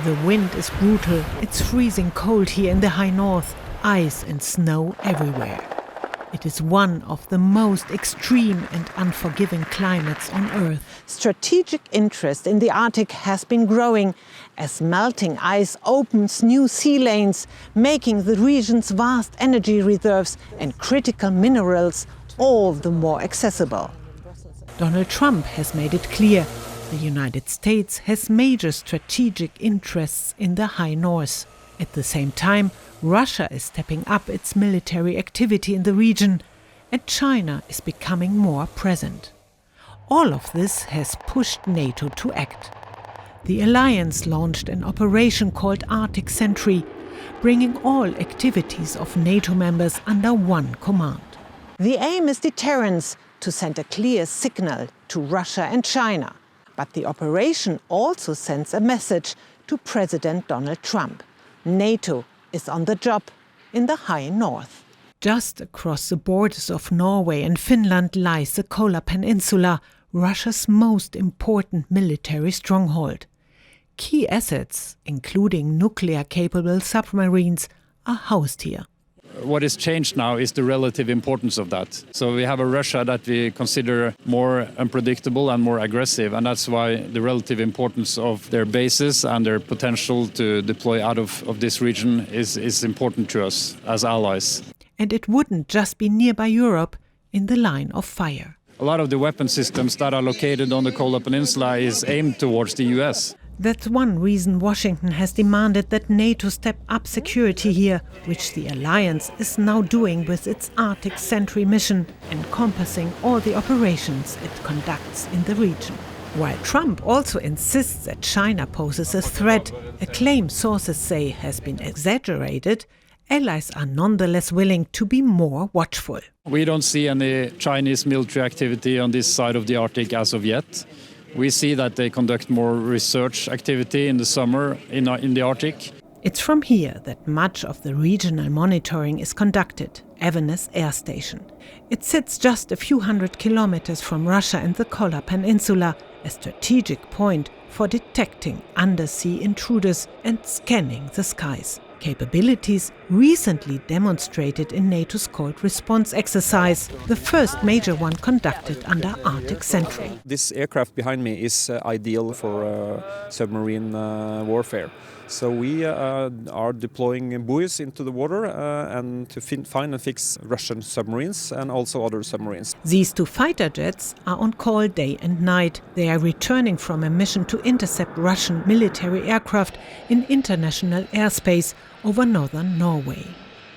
The wind is brutal, it's freezing cold here in the high north, ice and snow everywhere. It is one of the most extreme and unforgiving climates on Earth. Strategic interest in the Arctic has been growing as melting ice opens new sea lanes, making the region's vast energy reserves and critical minerals all the more accessible. Donald Trump has made it clear the United States has major strategic interests in the high north. At the same time, Russia is stepping up its military activity in the region, and China is becoming more present. All of this has pushed NATO to act. The alliance launched an operation called Arctic Sentry, bringing all activities of NATO members under one command. The aim is deterrence, to send a clear signal to Russia and China. But the operation also sends a message to President Donald Trump. NATO is on the job in the high north. Just across the borders of Norway and Finland lies the Kola Peninsula, Russia's most important military stronghold. Key assets, including nuclear-capable submarines, are housed here. What is changed now is the relative importance of that. So we have a Russia that we consider more unpredictable and more aggressive, and that's why the relative importance of their bases and their potential to deploy out of this region is important to us as allies. And it wouldn't just be nearby Europe in the line of fire. A lot of the weapon systems that are located on the Kola Peninsula is aimed towards the US. That's one reason Washington has demanded that NATO step up security here, which the alliance is now doing with its Arctic Sentry mission, encompassing all the operations it conducts in the region. While Trump also insists that China poses a threat, a claim sources say has been exaggerated, allies are nonetheless willing to be more watchful. We don't see any Chinese military activity on this side of the Arctic as of yet. We see that they conduct more research activity in the summer in the Arctic. It's from here that much of the regional monitoring is conducted, Evenes Air Station. It sits just a few hundred kilometers from Russia and the Kola Peninsula, a strategic point for detecting undersea intruders and scanning the skies. Capabilities recently demonstrated in NATO's cold response exercise, the first major one conducted under Arctic Sentry. This aircraft behind me is ideal for submarine warfare. So we are deploying buoys into the water and to find and fix Russian submarines and also other submarines. These two fighter jets are on call day and night. They are returning from a mission to intercept Russian military aircraft in international airspace over northern Norway.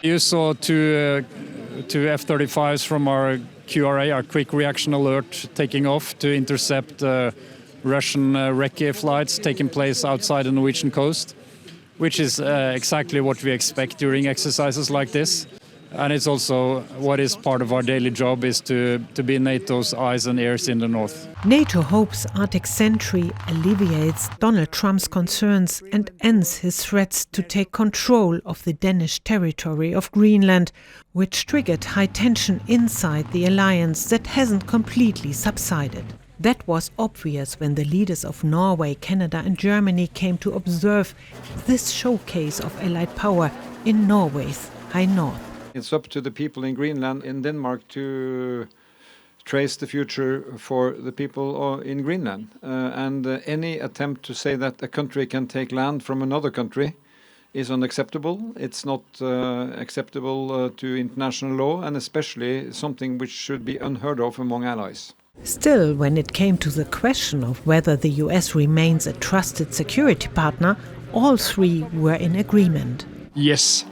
You saw two F-35s from our QRA, our Quick Reaction Alert, taking off to intercept Russian recce flights taking place outside the Norwegian coast, which is exactly what we expect during exercises like this. And it's also what is part of our daily job is to be NATO's eyes and ears in the north. NATO hopes Arctic Sentry alleviates Donald Trump's concerns and ends his threats to take control of the Danish territory of Greenland, which triggered high tension inside the alliance that hasn't completely subsided. That was obvious when the leaders of Norway, Canada and Germany came to observe this showcase of Allied power in Norway's high north. It's up to the people in Greenland and Denmark to trace the future for the people in Greenland. Any attempt to say that a country can take land from another country is unacceptable. It's not acceptable to international law, and especially something which should be unheard of among allies. Still, when it came to the question of whether the US remains a trusted security partner, all three were in agreement. Yes.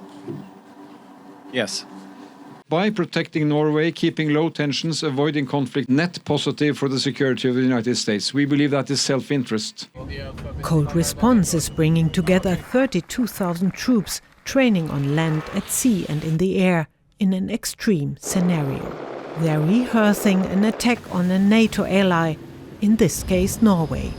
Yes. By protecting Norway, keeping low tensions, avoiding conflict, net positive for the security of the United States. We believe that is self-interest. Cold Response is bringing together 32,000 troops training on land, at sea and in the air in an extreme scenario. They are rehearsing an attack on a NATO ally, in this case Norway.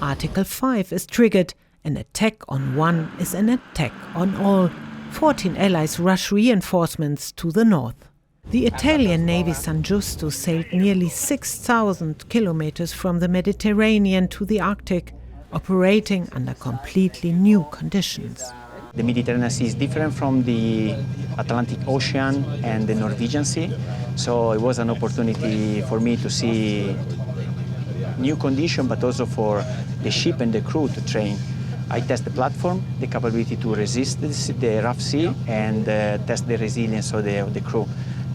Article 5 is triggered. An attack on one is an attack on all. 14 allies rush reinforcements to the north. The Italian Navy San Giusto sailed nearly 6,000 kilometers from the Mediterranean to the Arctic. operating under completely new conditions. The Mediterranean Sea is different from the Atlantic Ocean and the Norwegian Sea, so it was an opportunity for me to see new conditions, but also for the ship and the crew to train. I test the platform, the capability to resist the rough sea, and test the resilience of the crew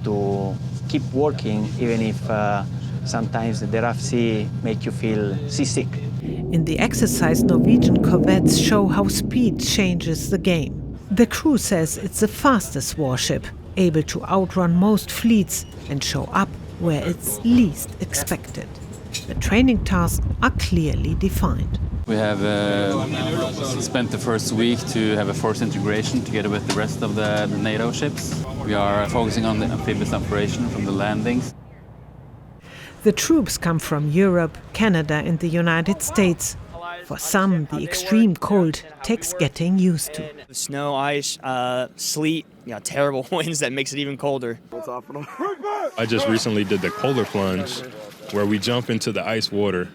to keep working even if sometimes the rough sea make you feel seasick. In the exercise, Norwegian corvettes show how speed changes the game. The crew says it's the fastest warship, able to outrun most fleets and show up where it's least expected. The training tasks are clearly defined. We have spent the first week to have a force integration together with the rest of the NATO ships. We are focusing on the amphibious operation from the landings. The troops come from Europe, Canada and the United States. For some, the extreme cold takes getting used to. Snow, ice, sleet, terrible winds that makes it even colder. I just recently did the polar plunge where we jump into the ice water,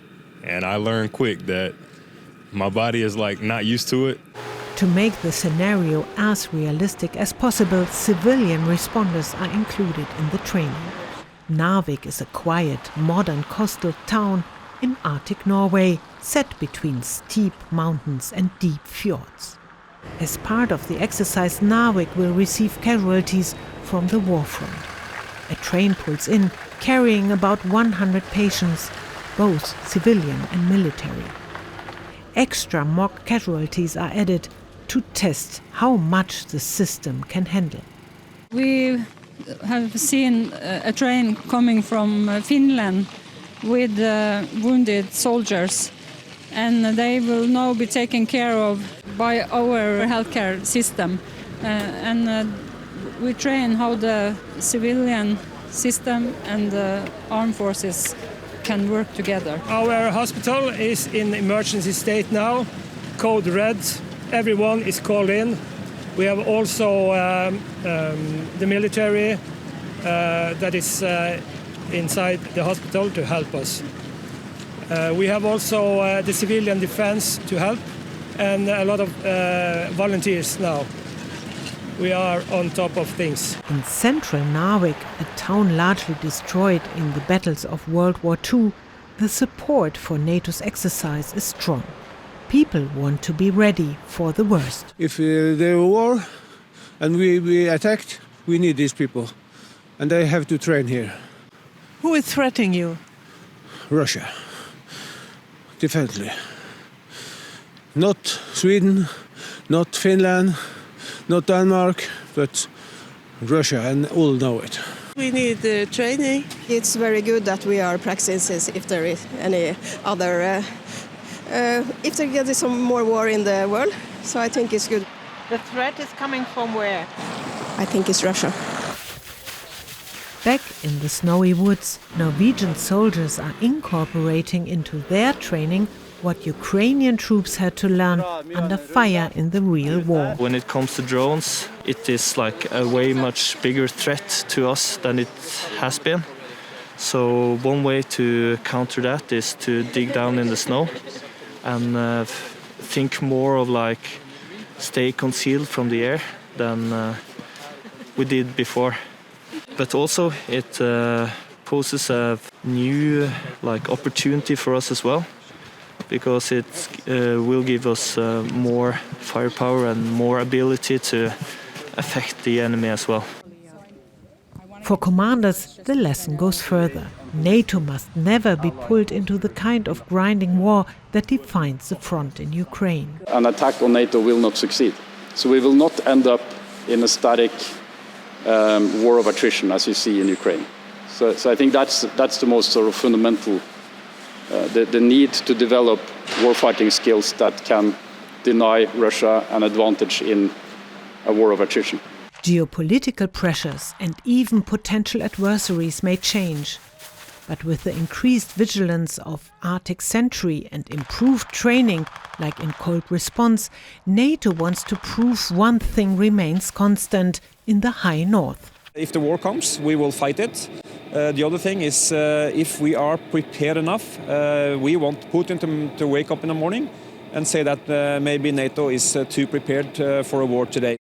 and I learned quick that my body is not used to it. To make the scenario as realistic as possible, civilian responders are included in the training. Narvik is a quiet, modern coastal town in Arctic Norway, set between steep mountains and deep fjords. As part of the exercise, Narvik will receive casualties from the war front. A train pulls in, carrying about 100 patients, both civilian and military. Extra mock casualties are added to test how much the system can handle. We have seen a train coming from Finland with wounded soldiers, and they will now be taken care of by our healthcare system. We train how the civilian system and the armed forces can work together. Our hospital is in emergency state now, code red. Everyone is called in. We have also the military that is inside the hospital to help us. We have also the civilian defense to help and a lot of volunteers now. We are on top of things. In central Narvik, a town largely destroyed in the battles of World War II, the support for NATO's exercise is strong. People want to be ready for the worst. If there is war and we attacked, we need these people. And they have to train here. Who is threatening you? Russia. Definitely. Not Sweden, not Finland, not Denmark, but Russia, and all know it. We need training. It's very good that we are practicing if there is any other, if there gets some more war in the world. So I think it's good. The threat is coming from where? I think it's Russia. Back in the snowy woods, Norwegian soldiers are incorporating into their training what Ukrainian troops had to learn under fire in the real war. When it comes to drones, it is like a way much bigger threat to us than it has been. So one way to counter that is to dig down in the snow and think more of stay concealed from the air than we did before. But also it poses a new opportunity for us as well, because it will give us more firepower and more ability to affect the enemy as well. For commanders, the lesson goes further. NATO must never be pulled into the kind of grinding war that defines the front in Ukraine. An attack on NATO will not succeed. So we will not end up in a static war of attrition as you see in Ukraine. So I think that's the most sort of fundamental, the need to develop warfighting skills that can deny Russia an advantage in a war of attrition. Geopolitical pressures and even potential adversaries may change. But with the increased vigilance of Arctic Sentry and improved training, like in cold response, NATO wants to prove one thing remains constant in the high north. If the war comes, we will fight it. The other thing is if we are prepared enough, we want Putin to wake up in the morning and say that maybe NATO is too prepared for a war today.